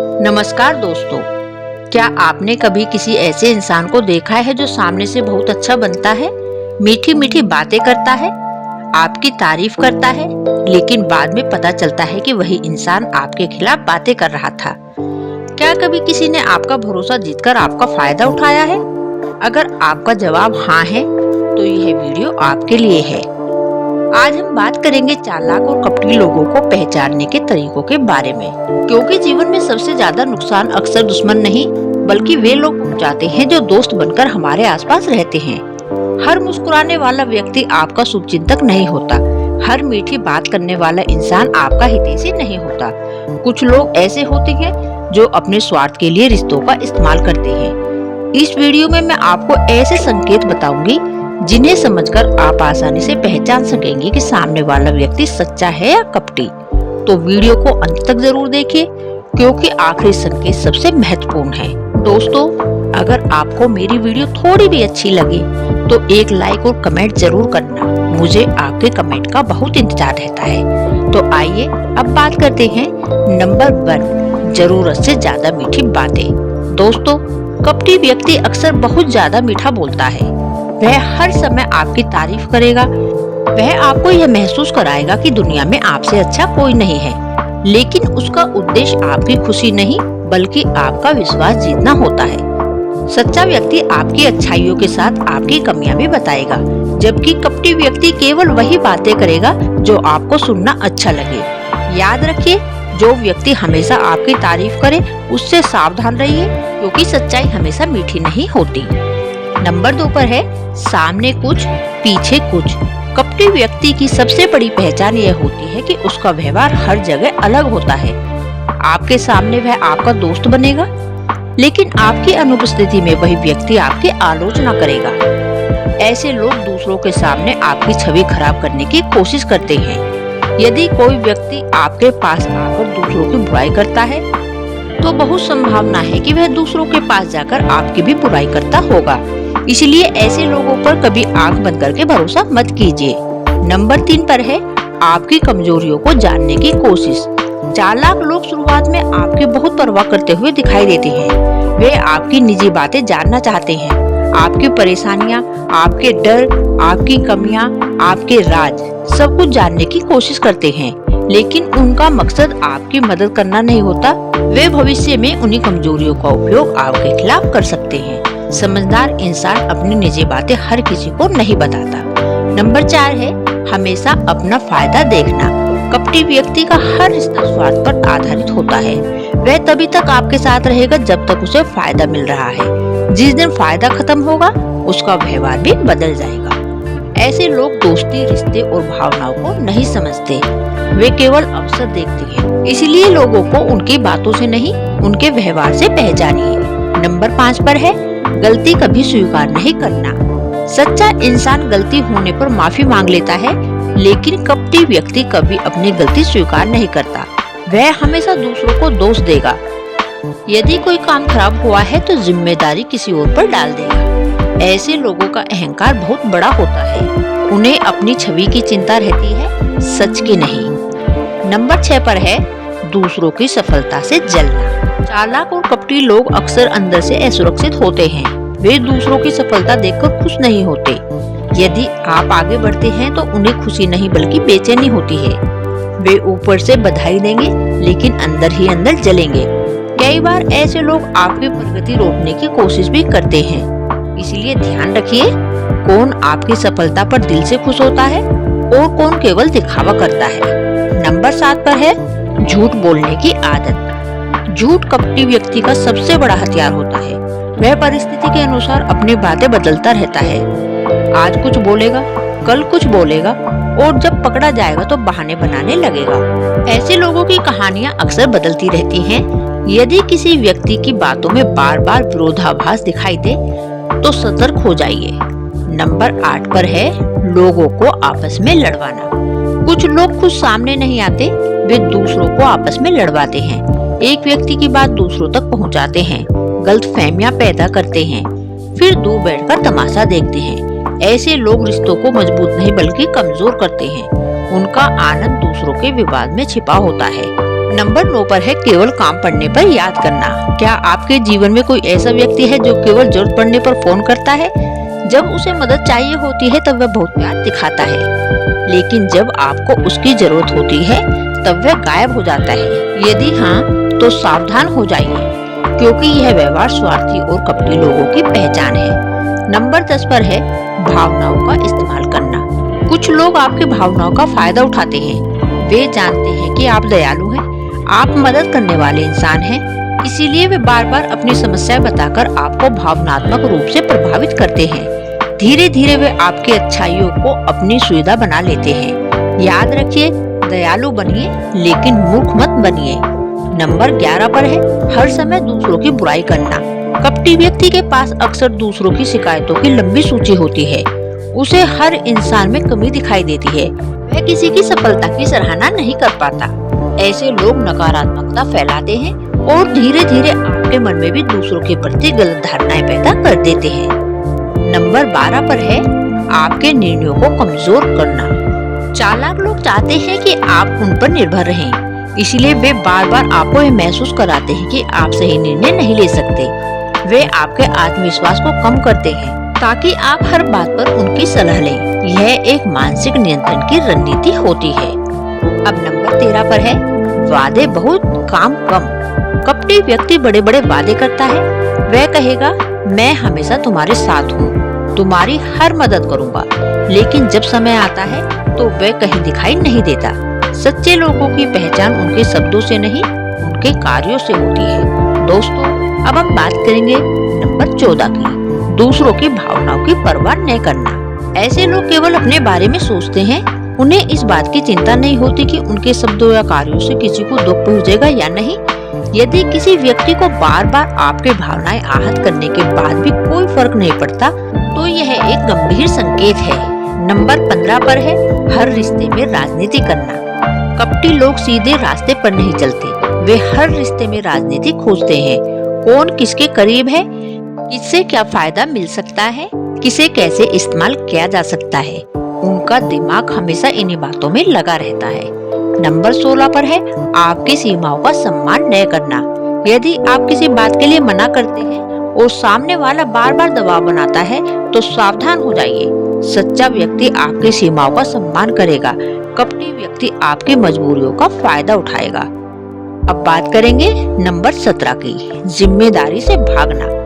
नमस्कार दोस्तों, क्या आपने कभी किसी ऐसे इंसान को देखा है जो सामने से बहुत अच्छा बनता है, मीठी मीठी बातें करता है, आपकी तारीफ करता है, लेकिन बाद में पता चलता है कि वही इंसान आपके खिलाफ बातें कर रहा था। क्या कभी किसी ने आपका भरोसा जीतकर आपका फायदा उठाया है? अगर आपका जवाब हाँ है तो यह वीडियो आपके लिए है। आज हम बात करेंगे चालाक और कपटी लोगों को पहचानने के तरीकों के बारे में, क्योंकि जीवन में सबसे ज्यादा नुकसान अक्सर दुश्मन नहीं बल्कि वे लोग पहुंचाते हैं जो दोस्त बनकर हमारे आसपास रहते हैं। हर मुस्कुराने वाला व्यक्ति आपका शुभचिंतक नहीं होता, हर मीठी बात करने वाला इंसान आपका हितैषी नहीं होता। कुछ लोग ऐसे होते हैं जो अपने स्वार्थ के लिए रिश्तों का इस्तेमाल करते हैं। इस वीडियो में मैं आपको ऐसे संकेत बताऊंगी जिन्हें समझकर आप आसानी से पहचान सकेंगे कि सामने वाला व्यक्ति सच्चा है या कपटी। तो वीडियो को अंत तक जरूर देखिए, क्योंकि आखिरी संकेत सबसे महत्वपूर्ण है। दोस्तों, अगर आपको मेरी वीडियो थोड़ी भी अच्छी लगे तो एक लाइक और कमेंट जरूर करना, मुझे आपके कमेंट का बहुत इंतजार रहता है। तो आइए अब बात करते हैं नंबर 1, जरूरत से ज्यादा मीठी बातें। दोस्तों, कपटी व्यक्ति अक्सर बहुत ज्यादा मीठा बोलता है। वह हर समय आपकी तारीफ करेगा, वह आपको यह महसूस कराएगा कि दुनिया में आपसे अच्छा कोई नहीं है, लेकिन उसका उद्देश्य आपकी खुशी नहीं बल्कि आपका विश्वास जीतना होता है। सच्चा व्यक्ति आपकी अच्छाइयों के साथ आपकी कमियां भी बताएगा, जबकि कपटी व्यक्ति केवल वही बातें करेगा जो आपको सुनना अच्छा लगे। याद रखिए, जो व्यक्ति हमेशा आपकी तारीफ करे उससे सावधान रहिए, क्योंकि सच्चाई हमेशा मीठी नहीं होती। नंबर 2 पर है सामने कुछ पीछे कुछ। कपटी व्यक्ति की सबसे बड़ी पहचान यह होती है कि उसका व्यवहार हर जगह अलग होता है। आपके सामने वह आपका दोस्त बनेगा, लेकिन आपकी अनुपस्थिति में वही व्यक्ति आपकी आलोचना करेगा। ऐसे लोग दूसरों के सामने आपकी छवि खराब करने की कोशिश करते हैं। यदि कोई व्यक्ति आपके पास आकर दूसरों की बुराई करता है तो बहुत संभावना है कि वह दूसरों के पास जाकर आपकी भी बुराई करता होगा। इसलिए ऐसे लोगों पर कभी आंख बंद करके भरोसा मत कीजिए। नंबर 3 पर है आपकी कमजोरियों को जानने की कोशिश। चालाक लोग शुरुआत में आपकी बहुत परवाह करते हुए दिखाई देते हैं। वे आपकी निजी बातें जानना चाहते हैं, आपकी परेशानियां, आपके डर, आपकी कमियां, आपके राज, सब कुछ जानने की कोशिश करते हैं, लेकिन उनका मकसद आपकी मदद करना नहीं होता। वे भविष्य में उन्हीं कमजोरियों का उपयोग आपके खिलाफ कर सकते हैं। समझदार इंसान अपनी निजी बातें हर किसी को नहीं बताता। नंबर 4 है हमेशा अपना फायदा देखना। कपटी व्यक्ति का हर रिश्ता स्वार्थ पर आधारित होता है। वह तभी तक आपके साथ रहेगा जब तक उसे फायदा मिल रहा है। जिस दिन फायदा खत्म होगा उसका व्यवहार भी बदल जाएगा। ऐसे लोग दोस्ती, रिश्ते और भावनाओं को नहीं समझते, वे केवल अवसर देखते हैं। इसलिए लोगों को उनकी बातों से नहीं, उनके व्यवहार से पहचानिए। नंबर 5 पर है गलती कभी स्वीकार नहीं करना। सच्चा इंसान गलती होने पर माफी मांग लेता है, लेकिन कपटी व्यक्ति कभी अपनी गलती स्वीकार नहीं करता। वह हमेशा दूसरों को दोष देगा। यदि कोई काम खराब हुआ है तो जिम्मेदारी किसी और पर डाल देगा। ऐसे लोगों का अहंकार बहुत बड़ा होता है। उन्हें अपनी छवि की चिंता रहती है, सच की नहीं। नंबर 6 पर है दूसरों की सफलता से जलना। चालाक और कपटी लोग अक्सर अंदर से असुरक्षित होते हैं। वे दूसरों की सफलता देखकर खुश नहीं होते। यदि आप आगे बढ़ते हैं तो उन्हें खुशी नहीं बल्कि बेचैनी होती है। वे ऊपर से बधाई देंगे, लेकिन अंदर ही अंदर जलेंगे। कई बार ऐसे लोग आपकी प्रगति रोकने की कोशिश भी करते हैं। इसलिए ध्यान रखिए, कौन आपकी सफलता पर दिल से खुश होता है और कौन केवल दिखावा करता है। नंबर 7 पर है झूठ बोलने की आदत। झूठ कपटी व्यक्ति का सबसे बड़ा हथियार होता है। वह परिस्थिति के अनुसार अपनी बातें बदलता रहता है। आज कुछ बोलेगा, कल कुछ बोलेगा, और जब पकड़ा जाएगा तो बहाने बनाने लगेगा। ऐसे लोगों की कहानियां अक्सर बदलती रहती हैं। यदि किसी व्यक्ति की बातों में बार बार विरोधाभास दिखाई दे तो सतर्क हो जाइए। नंबर 8 पर है लोगों को आपस में लड़वाना। कुछ लोग खुद सामने नहीं आते, वे दूसरों को आपस में लड़वाते हैं। एक व्यक्ति की बात दूसरों तक पहुंचाते हैं, गलतफहमियां पैदा करते हैं, फिर दूर बैठकर तमाशा देखते हैं। ऐसे लोग रिश्तों को मजबूत नहीं बल्कि कमजोर करते हैं। उनका आनंद दूसरों के विवाद में छिपा होता है। नंबर 9 पर है केवल काम पड़ने पर याद करना। क्या आपके जीवन में कोई ऐसा व्यक्ति है जो केवल जरूरत पड़ने पर फोन करता है? जब उसे मदद चाहिए होती है तब वह बहुत प्यार दिखाता है, लेकिन जब आपको उसकी जरूरत होती है तब वह गायब हो जाता है। यदि हाँ, तो सावधान हो जाइए, क्योंकि यह व्यवहार स्वार्थी और कपटी लोगों की पहचान है। नंबर 10 पर है भावनाओं का इस्तेमाल करना। कुछ लोग आपकी भावनाओं का फायदा उठाते हैं। वे जानते हैं कि आप दयालु हैं, आप मदद करने वाले इंसान हैं, इसीलिए वे बार बार अपनी समस्याएं बताकर आपको भावनात्मक रूप से प्रभावित करते हैं। धीरे धीरे वे आपकी अच्छाइयों को अपनी सुविधा बना लेते हैं। याद रखिए, दयालु बनिए लेकिन मूर्ख मत बनिए। नंबर 11 पर है हर समय दूसरों की बुराई करना। कपटी व्यक्ति के पास अक्सर दूसरों की शिकायतों की लंबी सूची होती है। उसे हर इंसान में कमी दिखाई देती है। वह किसी की सफलता की सराहना नहीं कर पाता। ऐसे लोग नकारात्मकता फैलाते हैं और धीरे धीरे आपके मन में भी दूसरों के प्रति गलत धारणाएं पैदा कर देते हैं। नंबर 12 पर है आपके निर्णयों को कमजोर करना। चालाक लोग चाहते हैं कि आप उन पर निर्भर रहें, इसलिए वे बार बार आपको यह महसूस कराते हैं कि आप सही निर्णय नहीं ले सकते। वे आपके आत्मविश्वास को कम करते हैं ताकि आप हर बात पर उनकी सलाह लें। यह एक मानसिक नियंत्रण की रणनीति होती है। अब नंबर 13 पर है वादे बहुत काम कम। कपटी व्यक्ति बड़े बड़े वादे करता है। वह कहेगा, मैं हमेशा तुम्हारे साथ हूँ, तुम्हारी हर मदद करूँगा, लेकिन जब समय आता है तो वह कहीं दिखाई नहीं देता। सच्चे लोगों की पहचान उनके शब्दों से नहीं, उनके कार्यों से होती है। दोस्तों, अब हम बात करेंगे नंबर 14 की, दूसरों की भावनाओं की परवाह न करना। ऐसे लोग केवल अपने बारे में सोचते हैं। उन्हें इस बात की चिंता नहीं होती कि उनके शब्दों या कार्यों से किसी को दुख पहुंचेगा या नहीं। यदि किसी व्यक्ति को बार बार आपके भावनाएं आहत करने के बाद भी कोई फर्क नहीं पड़ता, तो यह एक गंभीर संकेत है। नंबर 15 पर है हर रिश्ते में राजनीति करना। कपटी लोग सीधे रास्ते पर नहीं चलते, वे हर रिश्ते में राजनीति खोजते हैं। कौन किसके करीब है, किससे क्या फायदा मिल सकता है, किसे कैसे इस्तेमाल किया जा सकता है, उनका दिमाग हमेशा इन्हीं बातों में लगा रहता है। नंबर 16 पर है आपकी सीमाओं का सम्मान न करना। यदि आप किसी बात के लिए मना करते हैं और सामने वाला बार बार दबाव बनाता है, तो सावधान हो जाइए। सच्चा व्यक्ति आपकी सीमाओं का सम्मान करेगा, कपटी व्यक्ति आपकी मजबूरियों का फायदा उठाएगा। अब बात करेंगे नंबर 17 की, जिम्मेदारी से भागना।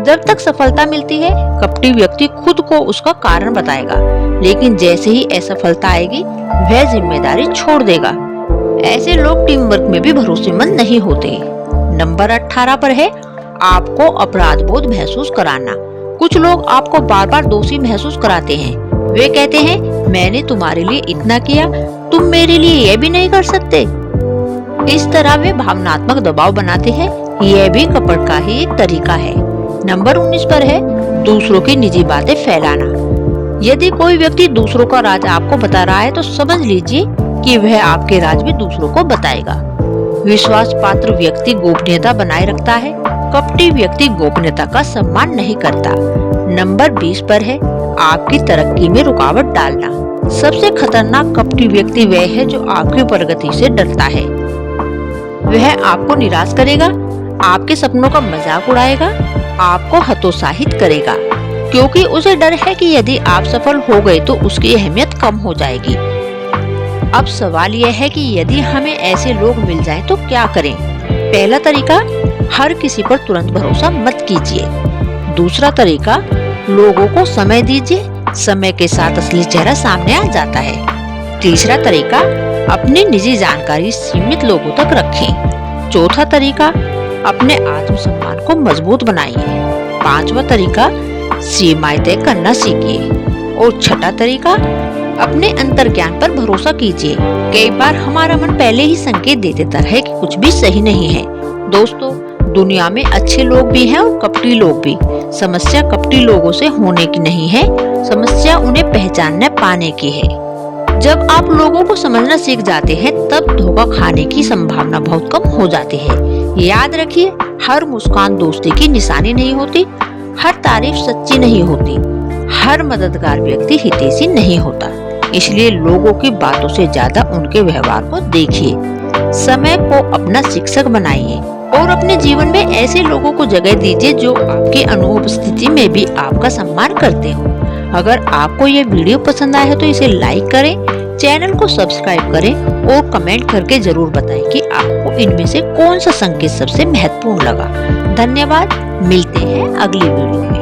जब तक सफलता मिलती है, कपटी व्यक्ति खुद को उसका कारण बताएगा, लेकिन जैसे ही असफलता आएगी, वह जिम्मेदारी छोड़ देगा। ऐसे लोग टीम वर्क में भी भरोसेमंद नहीं होते। नंबर 18 पर है आपको अपराध बोध महसूस कराना। कुछ लोग आपको बार बार दोषी महसूस कराते हैं। वे कहते हैं, मैंने तुम्हारे लिए इतना किया, तुम मेरे लिए यह भी नहीं कर सकते। इस तरह वे भावनात्मक दबाव बनाते हैं। यह भी कपट का ही एक तरीका है। नंबर 19 पर है दूसरों की निजी बातें फैलाना। यदि कोई व्यक्ति दूसरों का राज आपको बता रहा है, तो समझ लीजिए कि वह आपके राज भी दूसरों को बताएगा। विश्वास पात्र व्यक्ति गोपनीयता बनाए रखता है, कपटी व्यक्ति गोपनीयता का सम्मान नहीं करता। नंबर 20 पर है आपकी तरक्की में रुकावट डालना। सबसे खतरनाक कपटी व्यक्ति वह है जो आपकी प्रगति से डरता है। वह आपको निराश करेगा, आपके सपनों का मजाक उड़ाएगा, आपको हतोत्साहित करेगा, क्योंकि उसे डर है कि यदि आप सफल हो गए तो उसकी अहमियत कम हो जाएगी। अब सवाल यह है कि यदि हमें ऐसे लोग मिल जाएं तो क्या करें? पहला तरीका, हर किसी पर तुरंत भरोसा मत कीजिए। दूसरा तरीका, लोगों को समय दीजिए, समय के साथ असली चेहरा सामने आ जाता है। तीसरा तरीका, अपनी निजी जानकारी सीमित लोगों तक रखें। चौथा तरीका, अपने आत्मसम्मान को मजबूत बनाइए। पांचवा तरीका, सीमाएं तय करना सीखिए। और छठा तरीका, अपने अंतर्ज्ञान पर भरोसा कीजिए। कई बार हमारा मन पहले ही संकेत दे देता है कि कुछ भी सही नहीं है। दोस्तों, दुनिया में अच्छे लोग भी हैं और कपटी लोग भी। समस्या कपटी लोगों से होने की नहीं है, समस्या उन्हें पहचानने पाने की है। जब आप लोगों को समझना सीख जाते हैं, तब धोखा खाने की संभावना बहुत कम हो जाती है। याद रखिए, हर मुस्कान दोस्ती की निशानी नहीं होती, हर तारीफ सच्ची नहीं होती, हर मददगार व्यक्ति हितैषी नहीं होता। इसलिए लोगों की बातों से ज्यादा उनके व्यवहार को देखिए। समय को अपना शिक्षक बनाइए और अपने जीवन में ऐसे लोगों को जगह दीजिए जो आपकी अनुपस्थिति में भी आपका सम्मान करते हो। अगर आपको ये वीडियो पसंद आया है तो इसे लाइक करें, चैनल को सब्सक्राइब करें और कमेंट करके जरूर बताएं कि आपको इनमें से कौन सा संकेत सबसे महत्वपूर्ण लगा। धन्यवाद, मिलते हैं अगली वीडियो में।